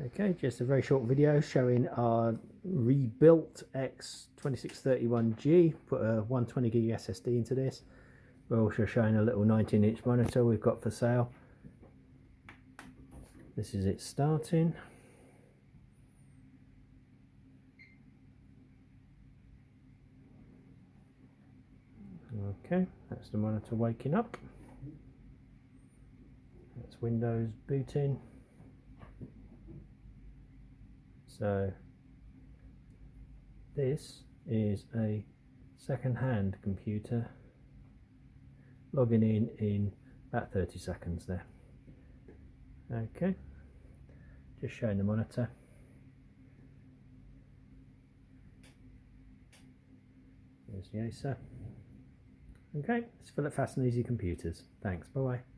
Okay, just a very short video showing our rebuilt X2631G. Put a 120 gig SSD into this. We're also showing a little 19-inch monitor we've got for sale. This is it starting. Okay, that's the monitor waking up. That's Windows booting. So this is a second-hand computer logging in about 30 seconds there. Okay, just showing the monitor. There's the Acer. Okay, it's Philip Fast and Easy Computers. Thanks, bye bye.